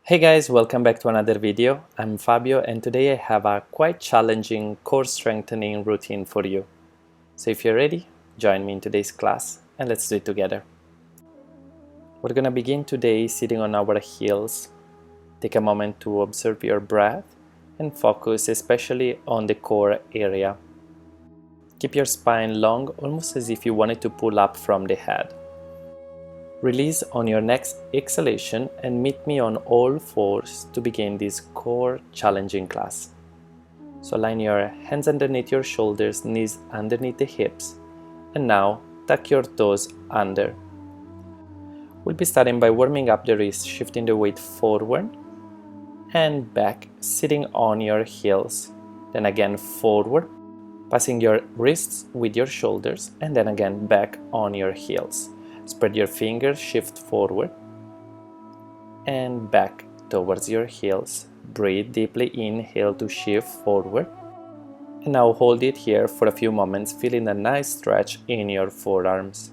Hey guys, welcome back to another video. I'm Fabio and today I have a quite challenging core strengthening routine for you. So if you're ready, join me in today's class and let's do it together. We're gonna begin today sitting on our heels. Take a moment to observe your breath and focus especially on the core area. Keep your spine long, almost as if you wanted to pull up from the head. Release on your next exhalation and meet me on all fours to begin this core challenging class. So line your hands underneath your shoulders, knees underneath the hips, and now tuck your toes under. We'll be starting by warming up the wrists, shifting the weight forward and back, sitting on your heels. Then again forward, passing your wrists with your shoulders, and then again back on your heels. Spread your fingers, shift forward and back towards your heels. Breathe deeply, inhale to shift forward. And now hold it here for a few moments, feeling a nice stretch in your forearms.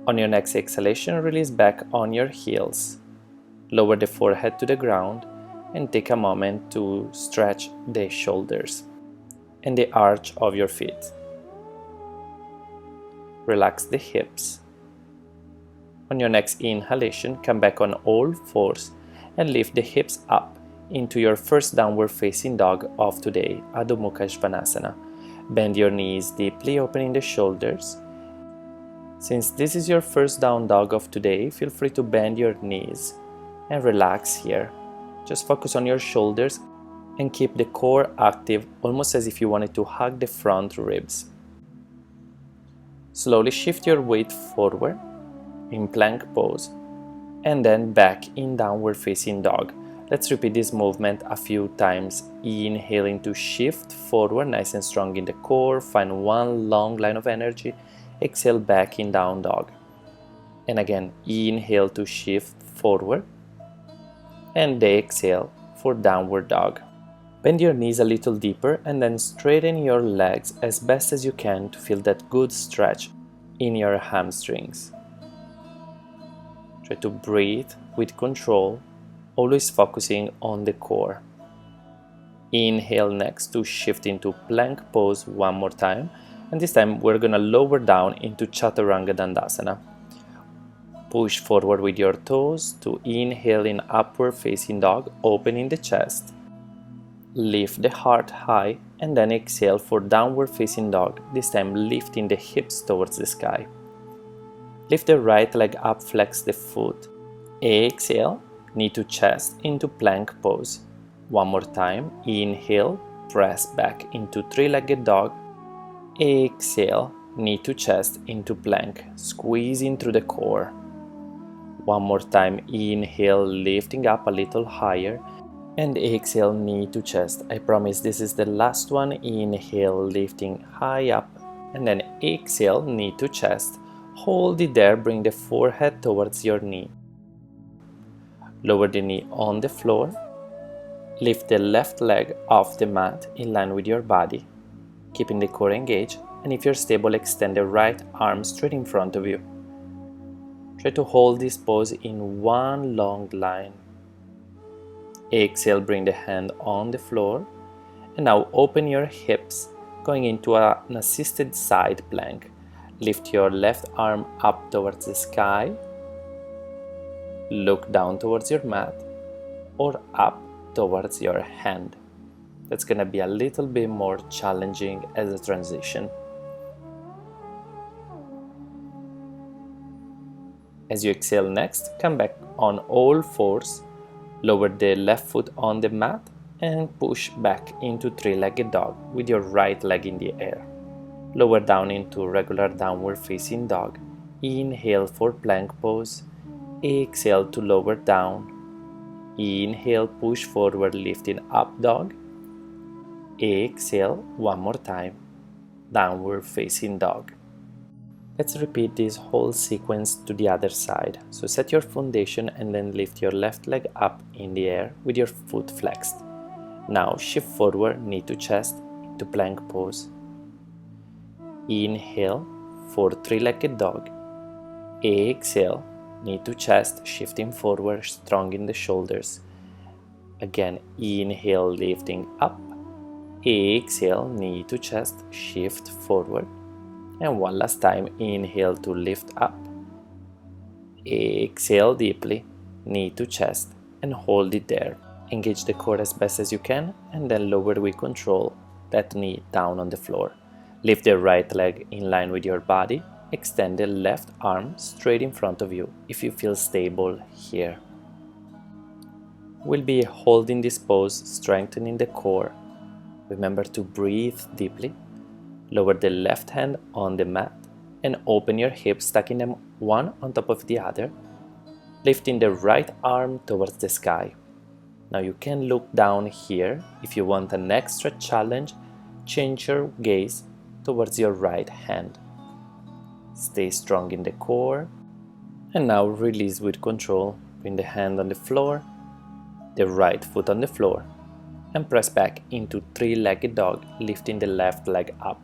On your next exhalation, release back on your heels. Lower the forehead to the ground and take a moment to stretch the shoulders and the arch of your feet. Relax the hips. On your next inhalation, come back on all fours and lift the hips up into your first downward facing dog of today, Adho Mukha Svanasana. Bend your knees deeply, opening the shoulders. Since this is your first down dog of today, feel free to bend your knees and relax here. Just focus on your shoulders and keep the core active, almost as if you wanted to hug the front ribs. Slowly shift your weight forward in plank pose and then back in downward facing dog. Let's repeat this movement a few times. Inhaling to shift forward, nice and strong in the core. Find one long line of energy. Exhale back in down dog. And again, inhale to shift forward and exhale for downward dog. Bend your knees a little deeper and then straighten your legs as best as you can to feel that good stretch in your hamstrings. Try to breathe with control, always focusing on the core. Inhale next to shift into plank pose one more time, and this time we're gonna lower down into Chaturanga Dandasana. Push forward with your toes to inhale in upward facing dog, opening the chest. Lift the heart high and then exhale for downward facing dog, this time lifting the hips towards the sky. Lift the right leg up, flex the foot. Exhale, knee to chest into plank pose. One more time, inhale, press back into three-legged dog. Exhale, knee to chest into plank, squeezing through the core. One more time, inhale, lifting up a little higher. And exhale, knee to chest. I promise this is the last one. Inhale, lifting high up. And then exhale, knee to chest. Hold it there, bring the forehead towards your knee. Lower the knee on the floor. Lift the left leg off the mat in line with your body, keeping the core engaged. And if you're stable, extend the right arm straight in front of you. Try to hold this pose in one long line. Exhale, bring the hand on the floor. And now open your hips, going into an assisted side plank. Lift your left arm up towards the sky. Look down towards your mat or up towards your hand. That's gonna be a little bit more challenging as a transition. As you exhale next, come back on all fours. Lower the left foot on the mat and push back into three-legged dog with your right leg in the air. Lower down into regular downward facing dog. Inhale for plank pose. Exhale to lower down. Inhale, push forward, lifting up dog. Exhale, one more time, downward facing dog. Let's repeat this whole sequence to the other side. So set your foundation and then lift your left leg up in the air with your foot flexed. Now shift forward, knee to chest, into plank pose. Inhale for three-legged dog. Exhale, knee to chest, shifting forward, strong in the shoulders. Again, inhale, lifting up. Exhale, knee to chest, shift forward. And one last time, inhale to lift up. Exhale deeply, knee to chest, and hold it there. Engage the core as best as you can, and then lower with control that knee down on the floor. Lift the right leg in line with your body. Extend the left arm straight in front of you if you feel stable here. We'll be holding this pose, strengthening the core. Remember to breathe deeply. Lower the left hand on the mat and open your hips, stacking them one on top of the other, lifting the right arm towards the sky. Now you can look down here. If you want an extra challenge, change your gaze towards your right hand. Stay strong in the core. And now release with control. Bring the hand on the floor, the right foot on the floor, and press back into three-legged dog, lifting the left leg up.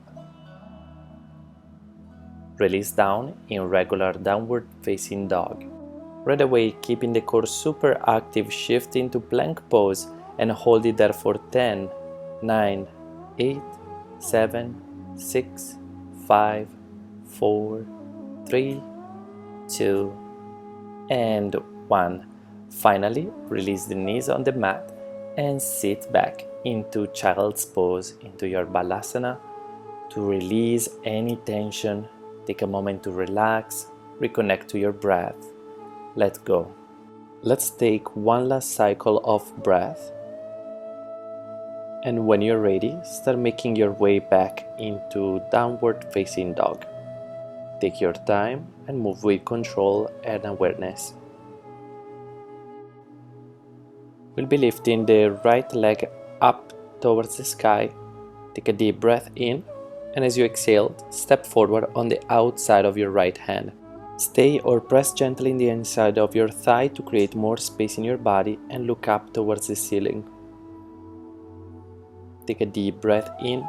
Release down in regular downward facing dog. Right away, keeping the core super active, shift into plank pose and hold it there for 10, 9, 8, 7, 6, 5, 4, 3, 2, and 1. Finally, release the knees on the mat and sit back into child's pose, into your balasana, to release any tension. Take a moment to relax, reconnect to your breath. Let go. Let's take one last cycle of breath. And when you're ready, start making your way back into downward facing dog. Take your time and move with control and awareness. We'll be lifting the right leg up towards the sky. Take a deep breath in, and as you exhale, step forward on the outside of your right hand. Stay or press gently in the inside of your thigh to create more space in your body and look up towards the ceiling. Take a deep breath in.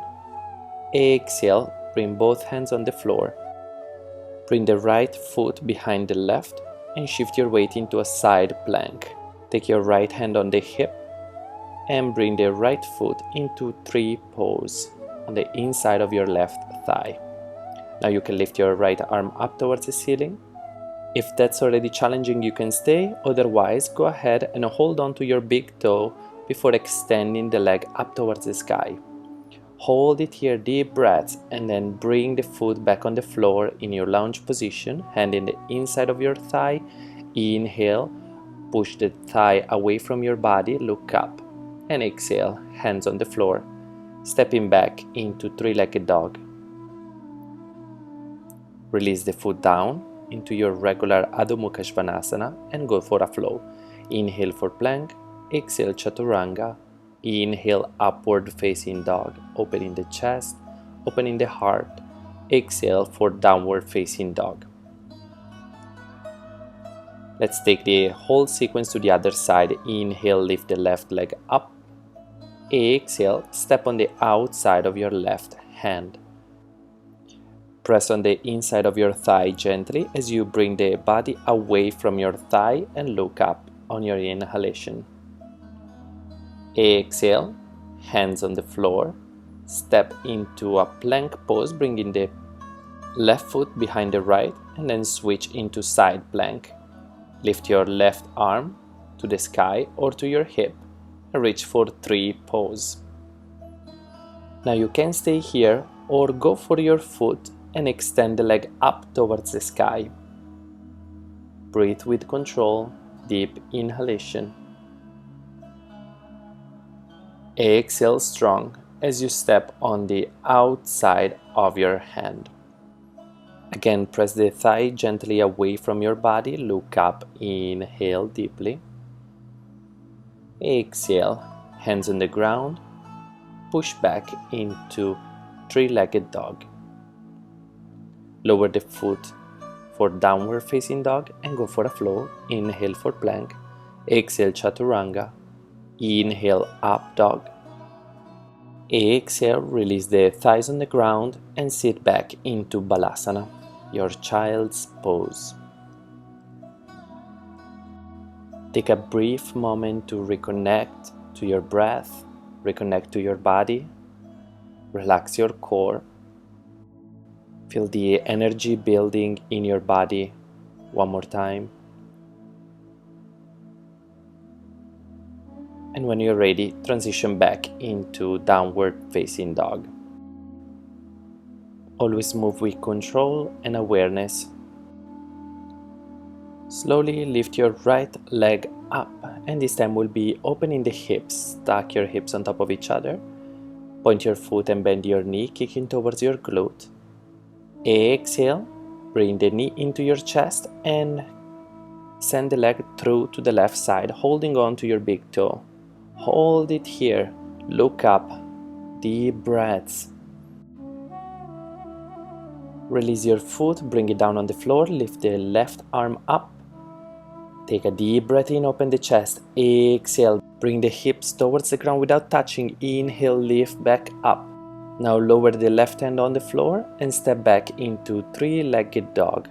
Exhale, bring both hands on the floor. Bring the right foot behind the left and shift your weight into a side plank. Take your right hand on the hip and bring the right foot into tree pose on the inside of your left thigh. Now you can lift your right arm up towards the ceiling. If that's already challenging, you can stay. Otherwise, go ahead and hold on to your big toe before extending the leg up towards the sky. Hold it here, deep breaths, and then bring the foot back on the floor in your lounge position, hand in the inside of your thigh. Inhale, push the thigh away from your body, look up, and exhale, hands on the floor, stepping back into three-legged dog. Release the foot down into your regular Adho Mukha Svanasana and go for a flow. Inhale for plank, exhale chaturanga. Inhale upward facing dog, opening the chest, opening the heart. Exhale for downward facing dog. Let's take the whole sequence to the other side. Inhale, lift the left leg up. Exhale, step on the outside of your left hand. Press on the inside of your thigh gently as you bring the body away from your thigh and look up on your inhalation. Exhale, hands on the floor. Step into a plank pose, bringing the left foot behind the right and then switch into side plank. Lift your left arm to the sky or to your hip and reach for tree pose. Now you can stay here or go for your foot and extend the leg up towards the sky. Breathe with control, deep inhalation. Exhale strong as you step on the outside of your hand. Again, press the thigh gently away from your body, look up, inhale deeply. Exhale, hands on the ground, push back into three-legged dog. Lower the foot for downward facing dog and go for a flow. Inhale for plank, exhale chaturanga. Inhale up dog. Exhale, release the thighs on the ground and sit back into balasana, your child's pose. Take a brief moment to reconnect to your breath, reconnect to your body, relax your core. Feel the energy building in your body one more time. And when you're ready, transition back into downward facing dog. Always move with control and awareness. Slowly lift your right leg up, and this time we'll be opening the hips. Stack your hips on top of each other. Point your foot and bend your knee, kicking towards your glute. Exhale, bring the knee into your chest and send the leg through to the left side, holding on to your big toe. Hold it here, look up, deep breaths. Release your foot, bring it down on the floor, lift the left arm up. Take a deep breath in, open the chest, exhale, bring the hips towards the ground without touching, inhale, lift back up. Now lower the left hand on the floor and step back into three-legged dog.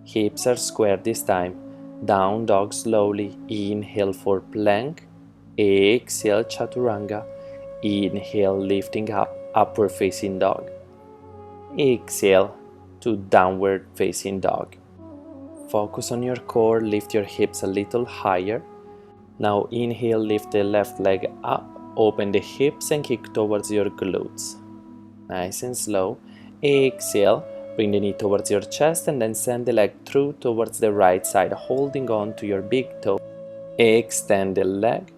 Hips are square this time. Down dog slowly. Inhale for plank. Exhale chaturanga. Inhale lifting up, upward facing dog. Exhale to downward facing dog. Focus on your core, lift your hips a little higher. Now inhale, lift the left leg up, open the hips and kick towards your glutes. Nice and slow. Exhale, bring the knee towards your chest and then send the leg through towards the right side, holding on to your big toe. Extend the leg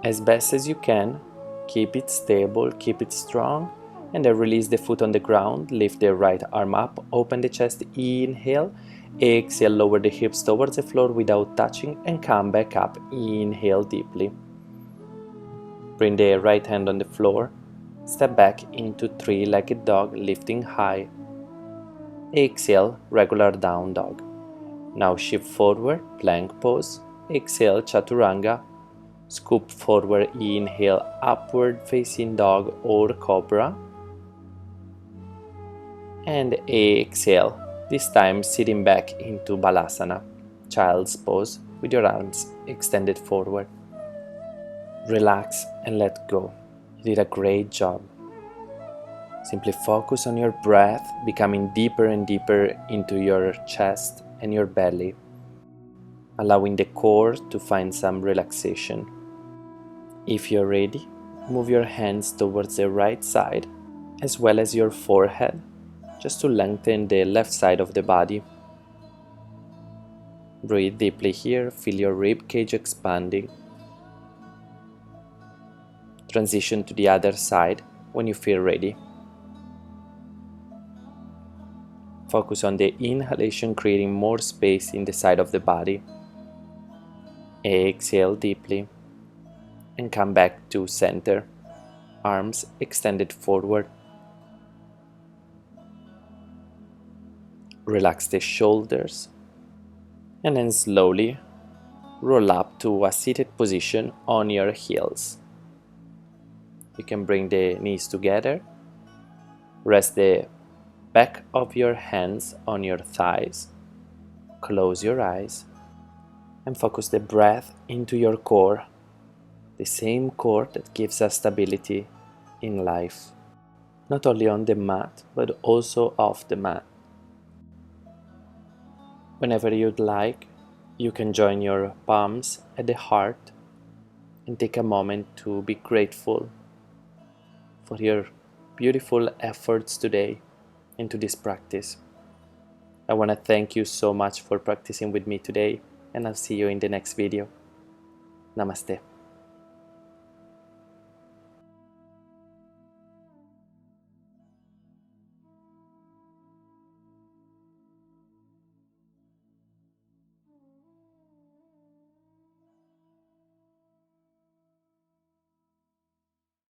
as best as you can. Keep it stable, keep it strong. And then release the foot on the ground, lift the right arm up, open the chest, inhale. Exhale, lower the hips towards the floor without touching and come back up. Inhale deeply. Bring the right hand on the floor. Step back into three-legged dog, lifting high. Exhale, regular down dog. Now shift forward, plank pose. Exhale, chaturanga. Scoop forward, inhale, upward facing dog or cobra. And exhale, this time sitting back into balasana, child's pose with your arms extended forward. Relax and let go. You did a great job. Simply focus on your breath, becoming deeper and deeper into your chest and your belly, allowing the core to find some relaxation. If you're ready, move your hands towards the right side as well as your forehead, just to lengthen the left side of the body. Breathe deeply here, feel your rib cage expanding. Transition to the other side when you feel ready. Focus on the inhalation, creating more space in the side of the body. Exhale deeply and come back to center. Arms extended forward. Relax the shoulders and then slowly roll up to a seated position on your heels. You can bring the knees together. Rest the back of your hands on your thighs. Close your eyes and focus the breath into your core, the same core that gives us stability in life, not only on the mat but also off the mat. Whenever you'd like, you can join your palms at the heart and take a moment to be grateful for your beautiful efforts today into this practice. I want to thank you so much for practicing with me today, and I'll see you in the next video. Namaste.